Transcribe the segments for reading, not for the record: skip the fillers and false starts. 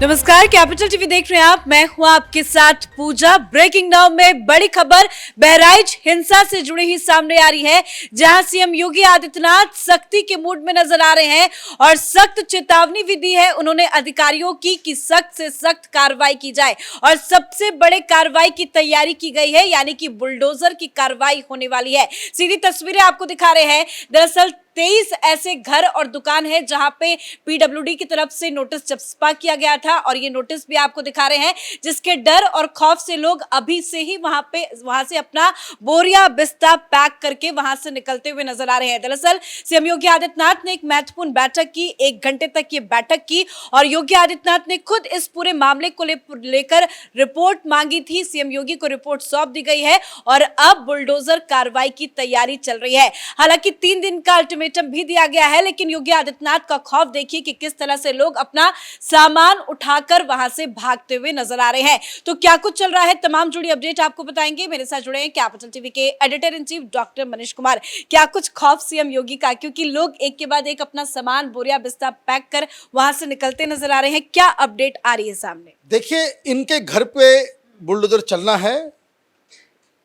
नमस्कार, capital TV देख रहे हैं आप। मैं हूं आपके साथ पूजा। ब्रेकिंग नाउ में बड़ी खबर बहराइच हिंसा से जुड़ी ही सामने आ रही है, जहां सीएम योगी आदित्यनाथ सख्ती के मूड में नजर आ रहे हैं और सख्त चेतावनी भी दी है उन्होंने अधिकारियों की कि सख्त से सख्त कार्रवाई की जाए और सबसे बड़े कार्रवाई की तैयारी की गई है, यानी कि बुलडोजर की कार्रवाई होने वाली है। सीधी तस्वीरें आपको दिखा रहे हैं। दरअसल 23 ऐसे घर और दुकान है जहां पे पीडब्ल्यूडी की तरफ से नोटिस चस्पा किया गया था और ये नोटिस भी आपको दिखा रहे हैं, जिसके डर और खौफ से लोग अभी से ही वहां से अपना बोरिया बिस्तर पैक करके वहां से निकलते हुए नजर आ रहे हैं। दरअसल सीएम योगी आदित्यनाथ ने एक महत्वपूर्ण बैठक की, 1 घंटे तक ये बैठक की और योगी आदित्यनाथ ने खुद इस पूरे मामले को लेकर रिपोर्ट मांगी थी। सीएम योगी को रिपोर्ट सौंप दी गई है और अब बुलडोजर कार्रवाई की तैयारी चल रही है। हालांकि 3 दिन का अल्टीमेटम भी दिया गया है, लेकिन योगी आदित्यनाथ का खौफ देखिए कि किस तरह से लोग अपना सामान उठाकर वहां से भागते हुए नजर आ रहे हैं। तो क्या कुछ चल रहा है, तमाम जुड़ी अपडेट आपको बताएंगे। मेरे साथ जुड़े हैं कैपिटल टीवी के editor in chief doctor Manish Kumar. क्या कुछ खौफ सीएम योगी का, क्योंकि लोग एक के बाद एक अपना सामान बोरिया बिस्तर पैक कर वहां से निकलते नजर आ रहे हैं। क्या अपडेट आ रही है सामने? देखिए, इनके घर पे बुलडोजर चलना है,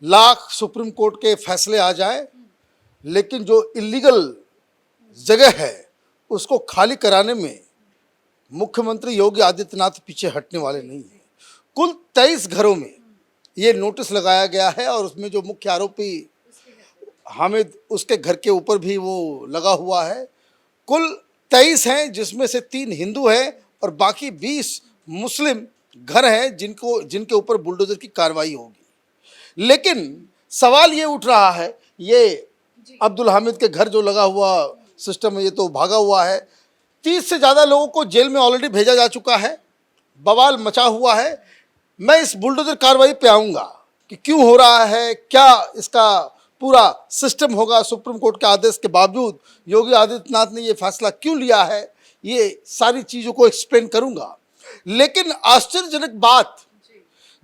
लाख सुप्रीम कोर्ट के फैसले आ जाए, लेकिन जो इलीगल जगह है उसको खाली कराने में मुख्यमंत्री योगी आदित्यनाथ पीछे हटने वाले नहीं हैं। कुल 23 घरों में ये नोटिस लगाया गया है और उसमें जो मुख्य आरोपी हामिद, उसके घर के ऊपर भी वो लगा हुआ है। कुल 23 हैं, जिसमें से 3 हिंदू हैं और बाकी 20 मुस्लिम घर हैं जिनके ऊपर बुलडोजर की कार्रवाई होगी। लेकिन सवाल ये उठ रहा है, ये अब्दुल हामिद के घर जो लगा हुआ सिस्टम है, ये तो भागा हुआ है। 30 से ज़्यादा लोगों को जेल में ऑलरेडी भेजा जा चुका है, बवाल मचा हुआ है। मैं इस बुलडोजर कार्रवाई पे आऊँगा कि क्यों हो रहा है, क्या इसका पूरा सिस्टम होगा, सुप्रीम कोर्ट के आदेश के बावजूद योगी आदित्यनाथ ने ये फैसला क्यों लिया है, ये सारी चीज़ों को एक्सप्लेन करूँगा। लेकिन आश्चर्यजनक बात,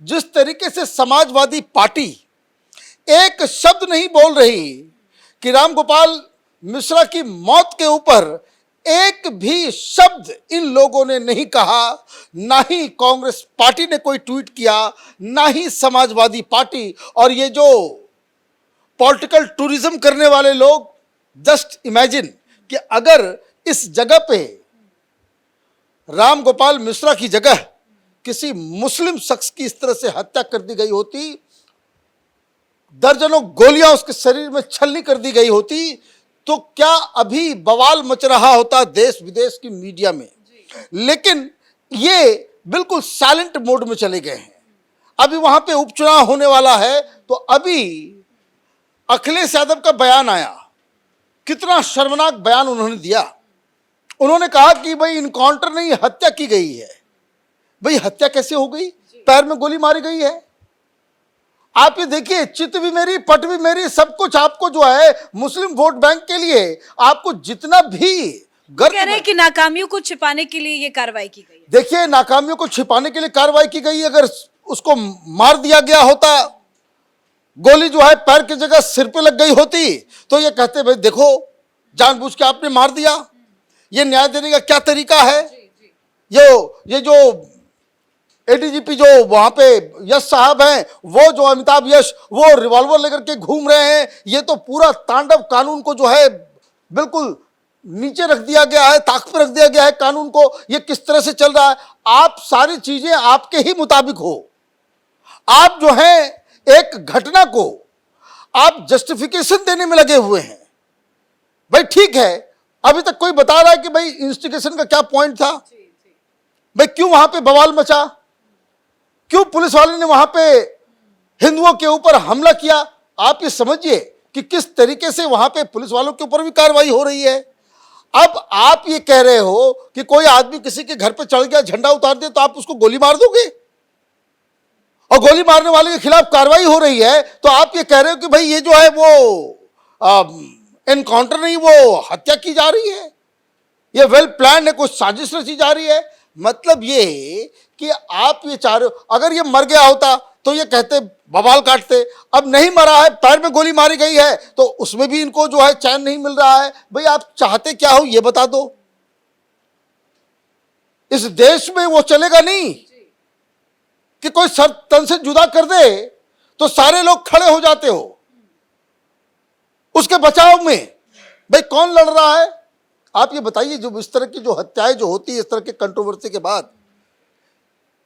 जिस तरीके से समाजवादी पार्टी एक शब्द नहीं बोल रही कि रामगोपाल मिश्रा की मौत के ऊपर एक भी शब्द इन लोगों ने नहीं कहा, ना ही कांग्रेस पार्टी ने कोई ट्वीट किया, ना ही समाजवादी पार्टी। और ये जो पॉलिटिकल टूरिज्म करने वाले लोग, जस्ट इमेजिन कि अगर इस जगह पे रामगोपाल मिश्रा की जगह किसी मुस्लिम शख्स की इस तरह से हत्या कर दी गई होती, दर्जनों गोलियां उसके शरीर में छलनी कर दी गई होती, तो क्या अभी बवाल मच रहा होता देश विदेश की मीडिया में। लेकिन ये बिल्कुल साइलेंट मोड में चले गए हैं। अभी वहां पे उपचुनाव होने वाला है, तो अभी अखिलेश यादव का बयान आया। कितना शर्मनाक बयान उन्होंने दिया। उन्होंने कहा कि भाई इनकाउंटर नहीं, हत्या की गई है। भाई हत्या कैसे हो गई? पैर में गोली मारी गई है। आप ये देखिए, चित भी मेरी, पट भी मेरी, सब कुछ आपको जो है मुस्लिम वोट बैंक के लिए आपको जितना भी गर्व कह रहे हैं कि नाकामियों को छिपाने के लिए ये कार्रवाई की गई है। देखिए, नाकामियों को छिपाने के लिए कार्रवाई की गई। अगर उसको मार दिया गया होता, गोली जो है पैर की जगह सिर पे लग गई होती, तो ये कहते भाई देखो जानबूझ के आपने मार दिया। ये न्याय देने का क्या तरीका है? ये जो एडीजीपी जो वहां पे यश साहब हैं, वो जो अमिताभ यश, वो रिवॉल्वर लेकर के घूम रहे हैं। ये तो पूरा तांडव कानून को जो है बिल्कुल नीचे रख दिया गया है, ताक पर रख दिया गया है कानून को। ये किस तरह से चल रहा है? आप सारी चीजें आपके ही मुताबिक हो। आप जो है एक घटना को आप जस्टिफिकेशन देने में लगे हुए हैं। भाई ठीक है, अभी तक कोई बता रहा है कि भाई इन्वेस्टिगेशन का क्या पॉइंट था, भाई क्यों वहां पे बवाल मचा, क्यों पुलिस वाले ने वहां पे हिंदुओं के ऊपर हमला किया। आप ये समझिए कि किस तरीके से वहां पे पुलिस वालों के ऊपर भी कार्रवाई हो रही है। अब आप ये कह रहे हो कि कोई आदमी किसी के घर पे चढ़ गया, झंडा उतार दिया, तो आप उसको गोली मार दोगे, और गोली मारने वाले के खिलाफ कार्रवाई हो रही है, तो आप ये कह रहे हो कि भाई ये जो है वो एनकाउंटर नहीं, वो हत्या की जा रही है, ये वेल प्लान है, कुछ साजिश रची जा रही है। मतलब ये कि आप ये चाह रहे हो, अगर ये मर गया होता तो ये कहते बवाल काटते। अब नहीं मरा है, पैर में गोली मारी गई है, तो उसमें भी इनको जो है चैन नहीं मिल रहा है। भाई आप चाहते क्या हो ये बता दो। इस देश में वो चलेगा नहीं कि कोई सर तन से जुदा कर दे तो सारे लोग खड़े हो जाते हो उसके बचाव में। भाई कौन लड़ रहा है आप ये बताइए। जो इस तरह की जो हत्याएं जो होती है इस तरह के कंट्रोवर्सी के बाद,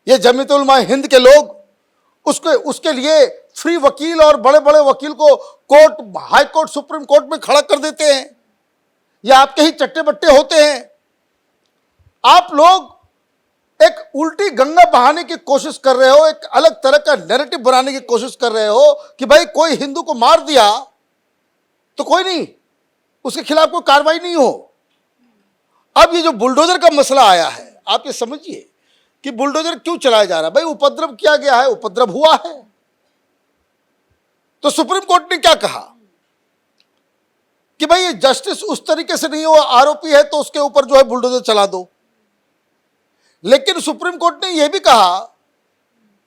ये जमीयत उलमा हिंद के लोग उसके लिए फ्री वकील और बड़े बड़े वकील को court, high court, supreme court में खड़ा कर देते हैं। ये आपके ही चट्टे बट्टे होते हैं। आप लोग एक उल्टी गंगा बहाने की कोशिश कर रहे हो, एक अलग तरह का नैरेटिव बनाने की कोशिश कर रहे हो कि भाई कोई हिंदू को मार दिया तो कोई नहीं, उसके खिलाफ कोई कार्रवाई नहीं हो। अब ये जो बुलडोजर का मसला आया है, आप ये समझिए कि बुलडोजर क्यों चलाया जा रहा है। भाई उपद्रव किया गया है, उपद्रव हुआ है, तो सुप्रीम कोर्ट ने क्या कहा कि भाई ये जस्टिस उस तरीके से नहीं हो, आरोपी है तो उसके ऊपर जो है बुलडोजर चला दो। लेकिन सुप्रीम कोर्ट ने यह भी कहा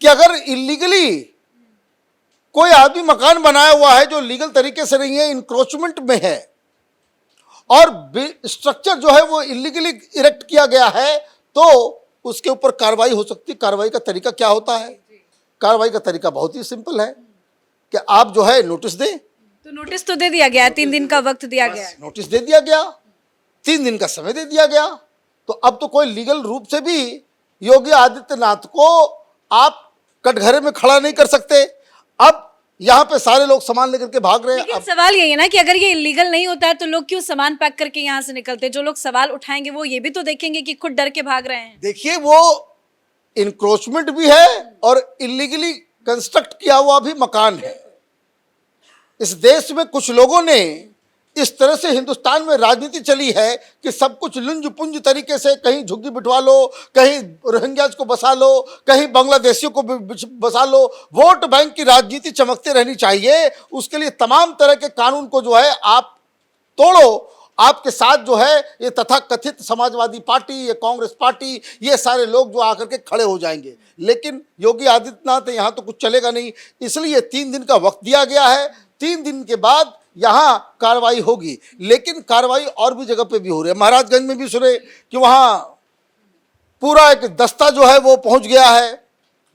कि अगर इलीगली कोई आदमी मकान बनाया हुआ है जो लीगल तरीके से नहीं है, इंक्रोचमेंट में है, और स्ट्रक्चर जो है वो इलीगली इरेक्ट किया गया है, तो उसके ऊपर कार्रवाई हो सकती है। कार्रवाई का तरीका क्या होता है? कार्रवाई का तरीका बहुत ही सिंपल है कि आप जो है नोटिस दें। तो नोटिस तो दे दिया गया है, 3 दिन का वक्त दिया गया है। नोटिस दे दिया गया, 3 दिन का समय दे दिया गया। तो अब तो कोई लीगल रूप से भी योगी आदित्यनाथ को आप कटघरे में खड़ा नहीं कर सकते। अब यहाँ पे सारे लोग सामान लेकर के भाग रहे हैं। लेकिन सवाल यही है ना कि अगर ये इलीगल नहीं होता है तो लोग क्यों सामान पैक करके यहाँ से निकलते? जो लोग सवाल उठाएंगे वो ये भी तो देखेंगे कि खुद डर के भाग रहे हैं। देखिए, वो इंक्रोचमेंट भी है और इलीगली कंस्ट्रक्ट किया हुआ भी मकान है। इस देश में कुछ लोगों ने इस तरह से हिंदुस्तान में राजनीति चली है कि सब कुछ लुंज पुंज तरीके से, कहीं झुग्गी बिठवा लो, कहीं रोहिंग्याज को बसा लो, कहीं बांग्लादेशियों को बसा लो। वोट बैंक की राजनीति चमकती रहनी चाहिए। उसके लिए तमाम तरह के कानून को जो है आप तोड़ो। आपके साथ जो है ये तथाकथित समाजवादी पार्टी, ये कांग्रेस पार्टी, ये सारे लोग जो आकर के खड़े हो जाएंगे। लेकिन योगी आदित्यनाथ यहाँ तो कुछ चलेगा नहीं, इसलिए 3 दिन का वक्त दिया गया है। 3 दिन के बाद यहाँ कार्रवाई होगी। लेकिन कार्रवाई और भी जगह पे भी हो रही है। महाराजगंज में भी सुने कि वहाँ पूरा एक दस्ता जो है वो पहुंच गया है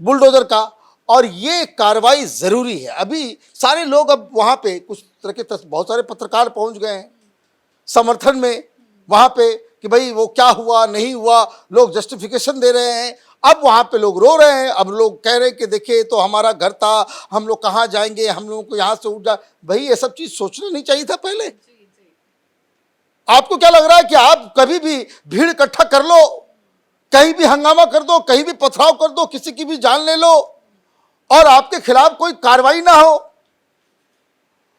बुलडोजर का, और ये कार्रवाई जरूरी है। अभी सारे लोग अब वहाँ पे कुछ तरह के बहुत सारे पत्रकार पहुंच गए हैं समर्थन में वहाँ पे कि भाई वो क्या हुआ नहीं हुआ, लोग जस्टिफिकेशन दे रहे हैं। अब वहाँ पे लोग रो रहे हैं। अब लोग कह रहे हैं कि देखिए तो हमारा घर था, हम लोग कहाँ जाएंगे, हम लोगों को यहाँ से उठ जा। भाई ये सब चीज सोचना नहीं चाहिए था पहले। आपको क्या लग रहा है कि आप कभी भी भीड़ इकट्ठा कर लो, कहीं भी हंगामा कर दो, कहीं भी पथराव कर दो, किसी की भी जान ले लो और आपके खिलाफ कोई कार्रवाई ना हो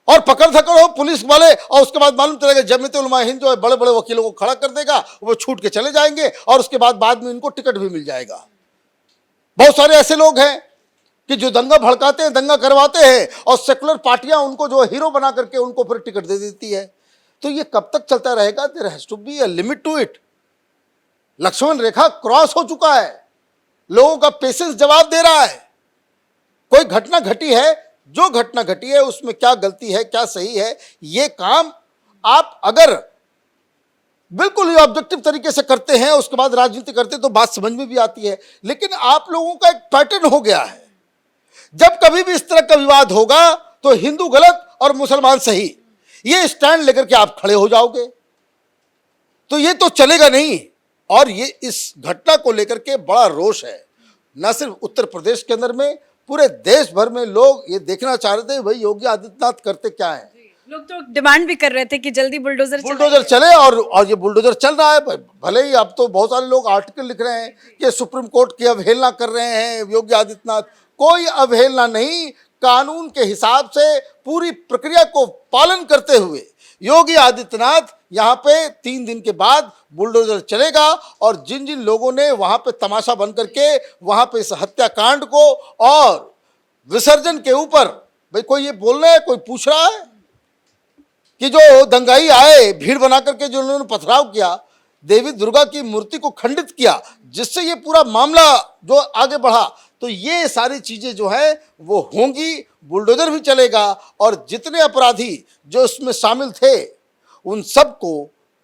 और पकड़ धकड़ हो पुलिस वाले, और उसके बाद मालूम चलेगा जमीयत उलमा हिंद जो है बड़े बड़े वकीलों को खड़ा कर देगा, वो छूट के चले जाएंगे और उसके बाद में इनको टिकट भी मिल जाएगा। बहुत सारे ऐसे लोग हैं कि जो दंगा भड़काते हैं, दंगा करवाते हैं, और सेकुलर पार्टियां उनको जो हीरो बना करके उनको फिर टिकट दे देती है। तो ये कब तक चलता रहेगा? There has to be a limit to it. Lakshman Rekha cross हो चुका है, लोगों का पेशेंस जवाब दे रहा है। कोई घटना घटी है, जो घटना घटी है उसमें क्या गलती है, क्या सही है, ये काम आप अगर बिल्कुल ही ऑब्जेक्टिव तरीके से करते हैं, उसके बाद राजनीति करते हैं तो बात समझ में भी आती है। लेकिन आप लोगों का एक पैटर्न हो गया है, जब कभी भी इस तरह का विवाद होगा तो हिंदू गलत और मुसलमान सही, ये स्टैंड लेकर के आप खड़े हो जाओगे। तो ये तो चलेगा नहीं। और ये इस घटना को लेकर के बड़ा रोष है, न सिर्फ उत्तर प्रदेश के अंदर में, पूरे देश भर में लोग ये देखना चाह रहे थे भाई योगी आदित्यनाथ करते क्या है। लोग तो डिमांड भी कर रहे थे कि जल्दी बुलडोजर चले और ये बुलडोजर चल रहा है। भले ही अब तो बहुत सारे लोग आर्टिकल लिख रहे हैं कि सुप्रीम कोर्ट की अवहेलना कर रहे हैं योगी आदित्यनाथ। कोई अवहेलना नहीं, कानून के हिसाब से पूरी प्रक्रिया को पालन करते हुए योगी आदित्यनाथ यहाँ पे 3 दिन के बाद बुलडोजर चलेगा, और जिन जिन लोगों ने वहाँ पे तमाशा बन करके वहाँ पे इस हत्याकांड को और विसर्जन के ऊपर, भाई कोई ये बोल रहा है, कोई पूछ रहा है कि जो दंगाई आए भीड़ बना करके जो उन्होंने पथराव किया, देवी दुर्गा की मूर्ति को खंडित किया, जिससे ये पूरा मामला जो आगे बढ़ा, तो ये सारी चीजें जो है वो होंगी। बुलडोजर भी चलेगा और जितने अपराधी जो इसमें शामिल थे उन सबको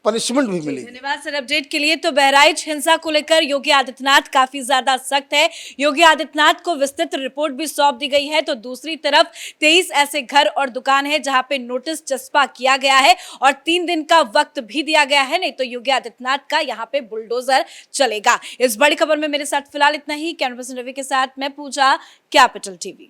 पनिशमेंट भी मिलेगी। धन्यवाद सर अपडेट के लिए। तो बहराइच हिंसा को लेकर योगी आदित्यनाथ काफी ज्यादा सख्त है। योगी आदित्यनाथ को विस्तृत रिपोर्ट भी सौंप दी गई है। तो दूसरी तरफ 23 ऐसे घर और दुकान है जहां पे नोटिस चस्पा किया गया है और 3 दिन का वक्त भी दिया गया है, नहीं तो योगी आदित्यनाथ का यहाँ पे बुलडोजर चलेगा। इस बड़ी खबर में मेरे साथ फिलहाल इतना ही। कैमरा पर्सन रवि के साथ मैं पूजा, कैपिटल टीवी।